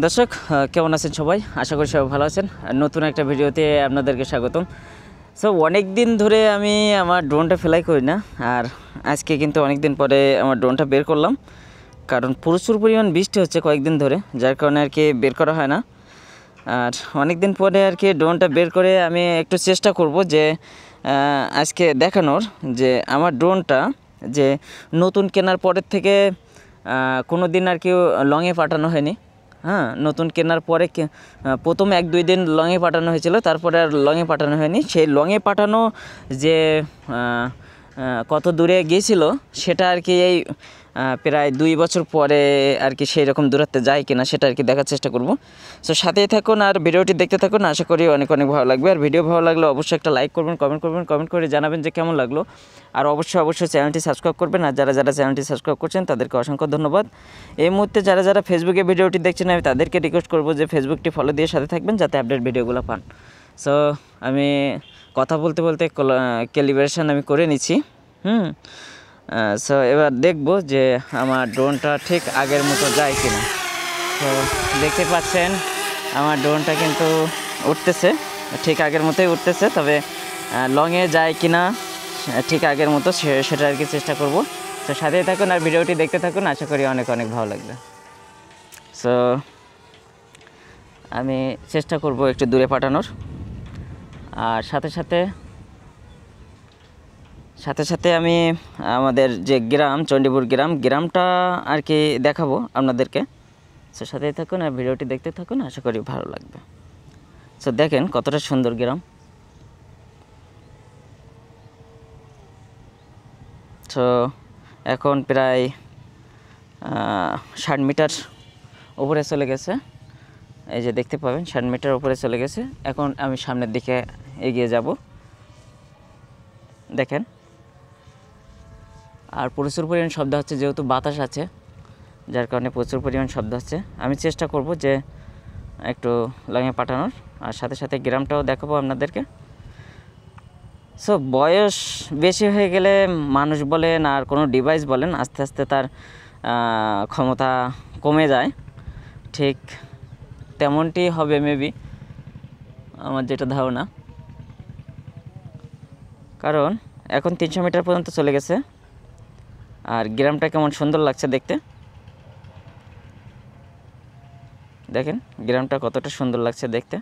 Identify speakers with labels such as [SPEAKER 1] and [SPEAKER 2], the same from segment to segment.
[SPEAKER 1] দর্শক কেমন আছেন সবাই? আশা করি সবাই ভালো আছেন। নতুন একটা ভিডিওতে আপনাদেরকে স্বাগতম। সো অনেক দিন ধরে আমি আমার ড্রোনটা ফ্লাই করি না, আর আজকে কিন্তু অনেক দিন পরে আমার ড্রোনটা বের করলাম, কারণ প্রচুর পরিমাণ বৃষ্টি হচ্ছে কয়েকদিন ধরে, যার কারণে আর কি বের করা হয় না। আর অনেক দিন পরে আর কি ড্রোনটা বের করে আমি একটু চেষ্টা করব যে আজকে দেখানোর যে আমার ড্রোনটা যে নতুন কেনার পরের থেকে কোনো দিন আর কি লংয়ে পাঠানো হয়নি। হ্যাঁ, নতুন কেনার পরে প্রথম 1-2 দিন লংয়ে পাঠানো হয়েছিল, তারপরে আর লংয়ে পাঠানো হয়নি। সেই লংয়ে পাঠানো যে কত দূরে গিয়েছিল সেটা আর কি এই প্রায় 2 বছর পরে আর কি সেই রকম দূরত্বে যায় কিনা সেটা আর কি দেখার চেষ্টা করব। সো সাথেই থাকুন আর ভিডিওটি দেখতে থাকুন, আশা করি অনেক অনেক ভালো লাগবে। আর ভিডিও ভালো লাগলে অবশ্যই একটা লাইক করবেন, কমেন্ট করে জানাবেন যে কেমন লাগলো। আর অবশ্যই চ্যানেলটি সাবস্ক্রাইব করবেন, আর যারা চ্যানেলটি সাবস্ক্রাইব করছেন তাদেরকে অসংখ্য ধন্যবাদ। এই মুহূর্তে যারা ফেসবুকে ভিডিওটি দেখছেন আমি তাদেরকে রিকোয়েস্ট করব যে ফেসবুকটি ফলো দিয়ে সাথে থাকবেন যাতে আপডেট ভিডিওগুলো পান। সো আমি কথা বলতে ক্যালিব্রেশন আমি করে নিচ্ছি। সো এবার দেখব যে আমার ড্রোনটা ঠিক আগের মতো যায় কিনা। তো দেখতে পাচ্ছেন আমার ড্রোনটা কিন্তু উঠতেছে, ঠিক আগের মতোই উঠতেছে, তবে লংয়ে যায় কিনা ঠিক আগের মতো সেটা আর কি চেষ্টা করব। তো সাথেই থাকুন আর ভিডিওটি দেখতে থাকুন, আশা করি অনেক অনেক ভালো লাগবে। সো আমি চেষ্টা করব একটু দূরে পাঠানোর, আর সাথে সাথে আমি আমাদের যে গ্রাম চণ্ডীপুর গ্রামটা আর কি দেখাবো আপনাদেরকে। সো সাথেই থাকুন আর ভিডিওটি দেখতে থাকুন, আশা করি ভালো লাগবে। সো দেখেন কতটা সুন্দর গ্রাম। সো এখন প্রায় 60 মিটার উপরে চলে গেছে, এই যে দেখতে পাবেন 60 মিটার উপরে চলে গেছে। এখন আমি সামনের দিকে এগিয়ে যাব, দেখেন। আর প্রচুর পরিমাণ শব্দ হচ্ছে, যেহেতু বাতাস আছে যার কারণে প্রচুর পরিমাণ শব্দ হচ্ছে। আমি চেষ্টা করব যে একটু লংয়ে পাঠানোর, আর সাথে গ্রামটাও দেখাবো আপনাদেরকে। সো বয়স বেশি হয়ে গেলে মানুষ বলেন আর কোনো ডিভাইস বলেন আস্তে আস্তে তার ক্ষমতা কমে যায়, ঠিক তেমনটি হবে মেবি, আমার যেটা ধারণা। কারণ এখন 300 মিটার পর্যন্ত চলে গেছে, আর গ্রামটা কেমন সুন্দর লাগছে দেখতে। দেখেন গ্রামটা কতটা সুন্দর লাগছে দেখতে।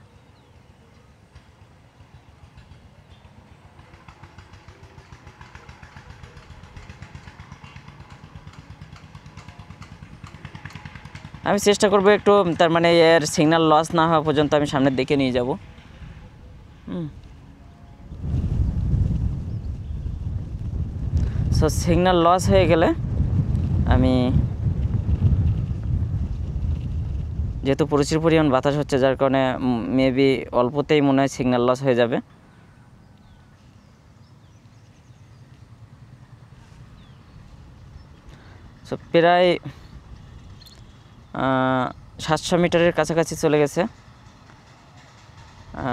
[SPEAKER 1] আমি চেষ্টা করব একটু, তার মানে এর সিগন্যাল লস না হওয়া পর্যন্ত আমি সামনের দিকে নিয়ে যাব। সো সিগন্যাল লস হয়ে গেলে আমি, যেহেতু প্রচুর পরিমাণ বাতাস হচ্ছে যার কারণে মেবি অল্পতেই মনে হয় সিগন্যাল লস হয়ে যাবে। সো প্রায় 700 মিটারের কাছাকাছি চলে গেছে।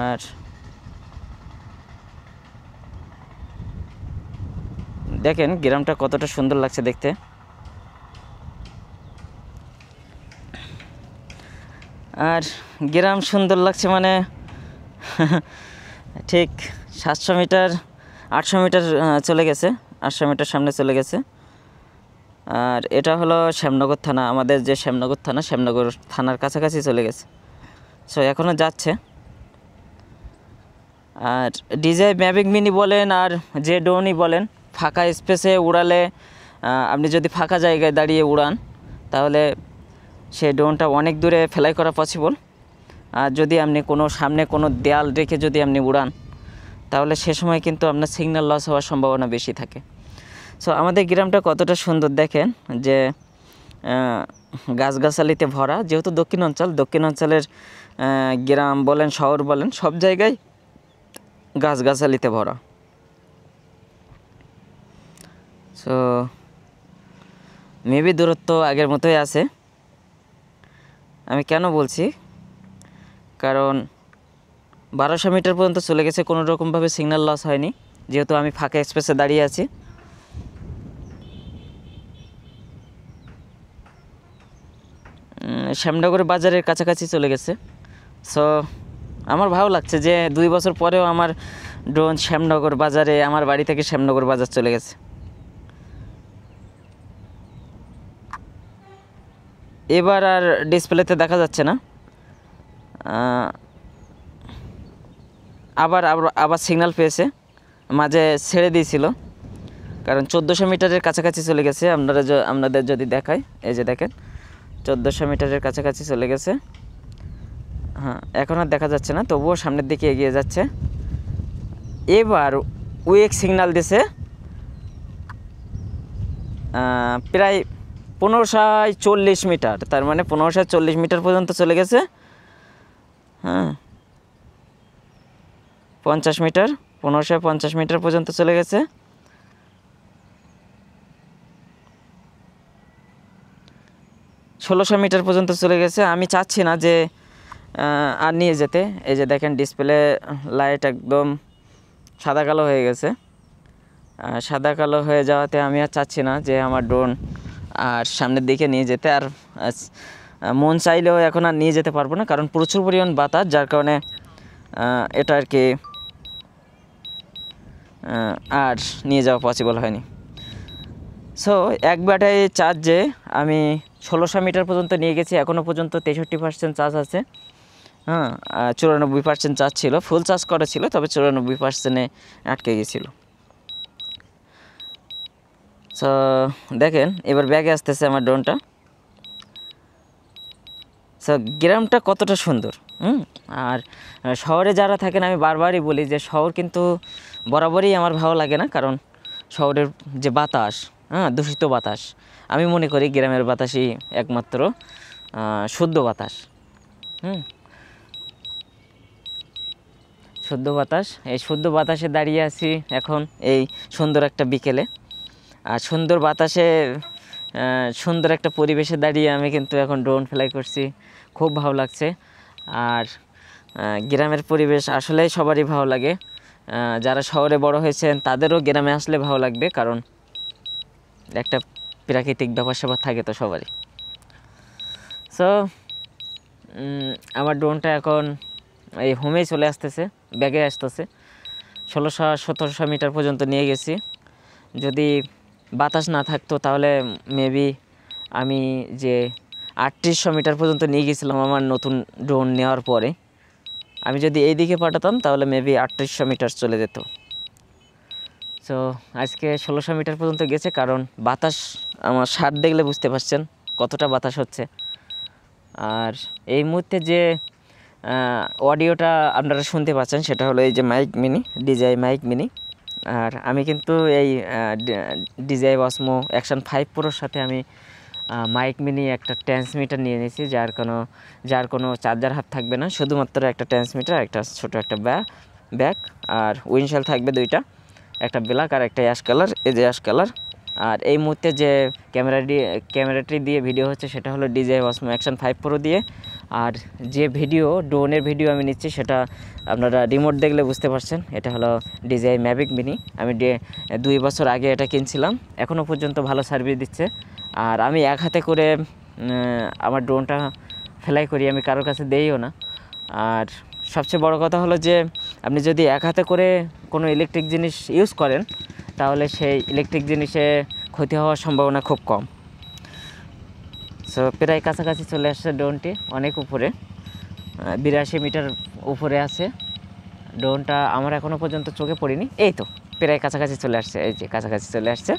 [SPEAKER 1] আর দেখেন গ্রামটা কতটা সুন্দর লাগছে দেখতে। আর গ্রাম সুন্দর লাগছে মানে ঠিক 700 মিটার 800 মিটার চলে গেছে, 800 মিটার সামনে চলে গেছে। আর এটা হলো শ্যামনগর থানা, আমাদের যে শ্যামনগর থানার কাছাকাছি চলে গেছে। সো এখনও যাচ্ছে। আর ডিজাই ম্যাভিক মিনি বলেন আর যে ড্রোনই বলেন, ফাঁকা স্পেসে উড়ালে, আপনি যদি ফাঁকা জায়গায় দাঁড়িয়ে উড়ান তাহলে সেই ড্রোনটা অনেক দূরে ফ্লাই করা পসিবল। আর যদি আপনি সামনে কোনো দেয়াল রেখে যদি আপনি উড়ান তাহলে সে সময় কিন্তু আপনার সিগন্যাল লস হওয়ার সম্ভাবনা বেশি থাকে। সো আমাদের গ্রামটা কতটা সুন্দর দেখেন, যে গাছগাছালিতে ভরা, যেহেতু দক্ষিণ অঞ্চলের গ্রাম বলেন শহর বলেন সব জায়গায় গাছগাছালিতে ভরা। সো মেবি দূরত্ব আগের মতোই আছে। আমি কেন বলছি, কারণ 1200 মিটার পর্যন্ত চলে গেছে, কোনো রকমভাবে সিগন্যাল লস হয়নি, যেহেতু আমি ফাঁকা স্পেসে দাঁড়িয়ে আছি। শ্যামনগর বাজারের কাছাকাছি চলে গেছে। সো আমার ভালো লাগছে যে 2 বছর পরেও আমার ড্রোন শ্যামনগর বাজারে, আমার বাড়ি থেকে শ্যামনগর বাজার চলে গেছে। এবার আর ডিসপ্লেতে দেখা যাচ্ছে না। আবার আবার সিগন্যাল পেয়েছে, মাঝে ছেড়ে দিয়েছিল, কারণ 1400 মিটারের কাছাকাছি চলে গেছে। আপনাদের যদি দেখায়, এই যে দেখেন 1400 মিটারের কাছাকাছি চলে গেছে। হ্যাঁ, এখন আর দেখা যাচ্ছে না, তবুও সামনের দিকে এগিয়ে যাচ্ছে। এবার উইক সিগন্যাল দিছে প্রায় 1540 মিটার, তার মানে 1540 মিটার পর্যন্ত চলে গেছে। হ্যাঁ, 50 মিটার, 1550 মিটার পর্যন্ত চলে গেছে। ষোলোশো মিটার পর্যন্ত চলে গেছে। আমি চাচ্ছি না যে আর নিয়ে যেতে। এই যে দেখেন ডিসপ্লে লাইট একদম সাদা কালো হয়ে গেছে। সাদা কালো হয়ে যাওয়াতে আমি আর চাচ্ছি না যে আমার ড্রোন আর সামনের দিকে নিয়ে যেতে। আর মন চাইলেও এখন আর নিয়ে যেতে পারবো না, কারণ প্রচুর পরিমাণ বাতাস, যার কারণে এটা আর কি আর নিয়ে যাওয়া পসিবল হয়নি। সো এক ব্যাটারি চার্জে আমি 1600 মিটার পর্যন্ত নিয়ে গেছি। এখনও পর্যন্ত 63% চার্জ আছে। হ্যাঁ, 94% চার্জ ছিল, ফুল চার্জ করা ছিল, তবে 94%-এ আটকে গেছিলো। সো দেখেন এবার ব্যাগে আসতেছে আমার ড্রোনটা। সো গ্রামটা কতটা সুন্দর। আর শহরে যারা থাকেন, আমি বারবারই বলি যে শহর কিন্তু বরাবরই আমার ভালো লাগে না, কারণ শহরের যে বাতাস, দূষিত বাতাস, আমি মনে করি গ্রামের বাতাসই একমাত্র শুদ্ধ বাতাস। শুদ্ধ বাতাস, এই শুদ্ধ বাতাসে দাঁড়িয়ে আছি এখন এই সুন্দর একটা বিকেলে। আর সুন্দর বাতাসে, সুন্দর একটা পরিবেশে দাঁড়িয়ে আমি কিন্তু এখন ড্রোন ফ্লাই করছি, খুব ভালো লাগছে। আর গ্রামের পরিবেশ আসলেই সবারই ভালো লাগে। যারা শহরে বড় হয়েছেন তাদেরও গ্রামে আসলে ভালো লাগবে, কারণ একটা প্রাকৃতিক ব্যাপার স্যাপার থাকে তো সবারই। সো আমার ড্রোনটা এখন এই হোমেই চলে আসতেছে, ব্যাগে আসতেছে। 1600-1700 মিটার পর্যন্ত নিয়ে গেছি। যদি বাতাস না থাকতো তাহলে মেবি আমি যে 3800 মিটার পর্যন্ত নিয়ে গেছিলাম আমার নতুন ড্রোন নেওয়ার পরে, আমি যদি এই দিকে পাঠাতাম তাহলে মেবি 3800 মিটার চলে যেত। সো আজকে 1600 মিটার পর্যন্ত গেছে, কারণ বাতাস আমার শার্ট দেখলে বুঝতে পারছেন কতটা বাতাস হচ্ছে। আর এই মুহূর্তে যে অডিওটা আপনারা শুনতে পাচ্ছেন সেটা হলো এই যে mic mini, DJI mic mini. আর আমি কিন্তু এই DJI Osmo Action 5 Proর সাথে আমি মাইক মিনি একটা ট্রান্সমিটার নিয়ে নিয়েছি, যার কোনো চার্জার হাত থাকবে না, শুধুমাত্র একটা ট্রান্সমিটার, একটা ছোটো একটা ব্যাক, আর উইন্ডশিল্ড থাকবে দুইটা, একটা ব্ল্যাক আর একটা অ্যাশ কালার, এই যে অ্যাশ কালার। আর এই মুহূর্তে যে ক্যামেরাটি দিয়ে ভিডিও হচ্ছে সেটা হলো DJI Osmo Action 5 Pro দিয়ে। আর যে ড্রোনের ভিডিও আমি নিচ্ছি সেটা আপনারা রিমোট দেখলে বুঝতে পারছেন, এটা হলো DJI Mavic Mini। আমি 2 বছর আগে এটা কিনছিলাম, এখনও পর্যন্ত ভালো সার্ভিস দিচ্ছে। আর আমি এক হাতে করে আমার ড্রোনটা ফ্লাই করি, আমি কারোর কাছে দেইও না। আর সবচেয়ে বড় কথা হলো যে আপনি যদি এক হাতে করে কোনো ইলেকট্রিক জিনিস ইউজ করেন তাহলে সেই ইলেকট্রিক জিনিসে ক্ষতি হওয়ার সম্ভাবনা খুব কম। সো প্রায় কাছাকাছি চলে আসছে ড্রোনটি, অনেক উপরে, 82 মিটার উপরে আছে ড্রোনটা। আমার এখনও পর্যন্ত চোখে পড়েনি, এই তো প্রায় কাছাকাছি চলে আসছে, এই যে কাছাকাছি চলে আসছে।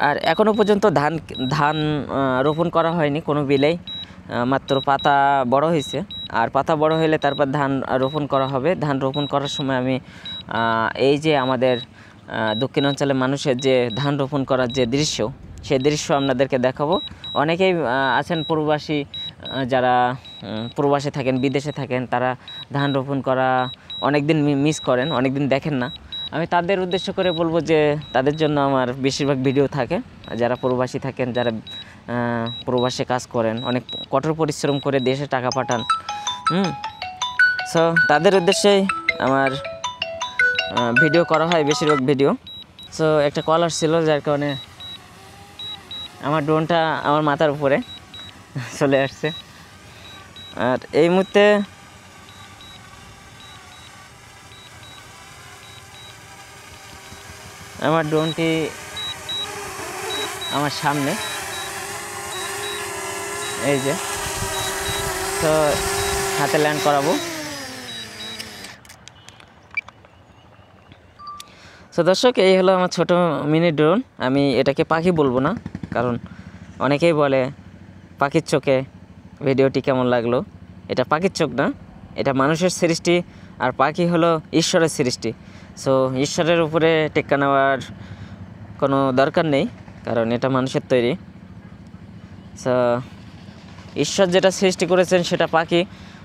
[SPEAKER 1] আর এখনও পর্যন্ত ধান রোপণ করা হয়নি কোনো বিলেই, মাত্র পাতা বড় হয়েছে। আর পাতা বড় হলে তারপর ধান রোপণ করা হবে। ধান রোপণ করার সময় আমি এই যে আমাদের দক্ষিণ অঞ্চলের মানুষের যে ধান রোপণ করার যে দৃশ্য, সেই দৃশ্য আপনাদেরকে দেখাবো। অনেকেই আছেন প্রবাসী, যারা প্রবাসে থাকেন, বিদেশে থাকেন, তারা ধান রোপণ করা অনেক দিন মিস করেন, অনেক দিন দেখেন না। আমি তাদের উদ্দেশ্য করে বলবো যে তাদের জন্য আমার বেশিরভাগ ভিডিও থাকে। যারা প্রবাসী থাকেন, যারা প্রবাসে কাজ করেন, অনেক কঠোর পরিশ্রম করে দেশে টাকা পাঠান, সো তাদের উদ্দেশ্যেই আমার ভিডিও করা হয়, বেশিরভাগ ভিডিও। সো একটা কল আসছিল, যার কারণে আমার ড্রোনটা আমার মাথার উপরে, চলে আসছে। আর এই মুহূর্তে আমার ড্রোনটি আমার সামনে, এই যে, তো হাতে ল্যান্ড করাবো। তো দর্শক, এই হলো আমার ছোট মিনি ড্রোন। আমি এটাকে পাখি বলবো না, কারণ অনেকেই বলে পাখির চোখে ভিডিওটি কেমন লাগলো। এটা পাখির চোখ না, এটা মানুষের সৃষ্টি, আর পাখি হলো ঈশ্বরের সৃষ্টি। সো ঈশ্বরের উপরে টেক্কা নেওয়ার কোনো দরকার নেই, কারণ এটা মানুষের তৈরি। সো ঈশ্বর যেটা সৃষ্টি করেছেন সেটা পাখি,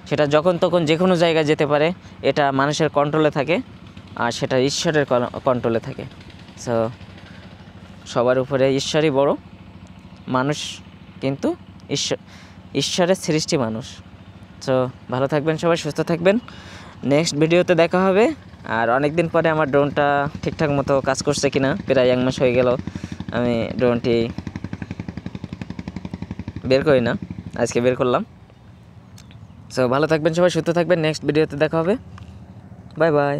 [SPEAKER 1] সেটা যখন তখন যে কোনো জায়গায় যেতে পারে। এটা মানুষের কন্ট্রোলে থাকে, আর সেটা ঈশ্বরের কন্ট্রোলে থাকে। সো সবার উপরে ঈশ্বরই বড়, মানুষ কিন্তু ঈশ্বরের সৃষ্টি মানুষ। সো ভালো থাকবেন সবাই, সুস্থ থাকবেন। নেক্সট ভিডিওতে দেখা হবে। আর অনেক দিন পরে আমার ড্রোনটা ঠিকঠাক মতো কাজ করছে কিনা, প্রায় 1 মাস হয়ে গেল আমি ড্রোনটি বের করি না, আজকে বের করলাম। সো ভালো থাকবেন সবাই, সুস্থ থাকবেন। নেক্সট ভিডিওতে দেখা হবে। Bye bye.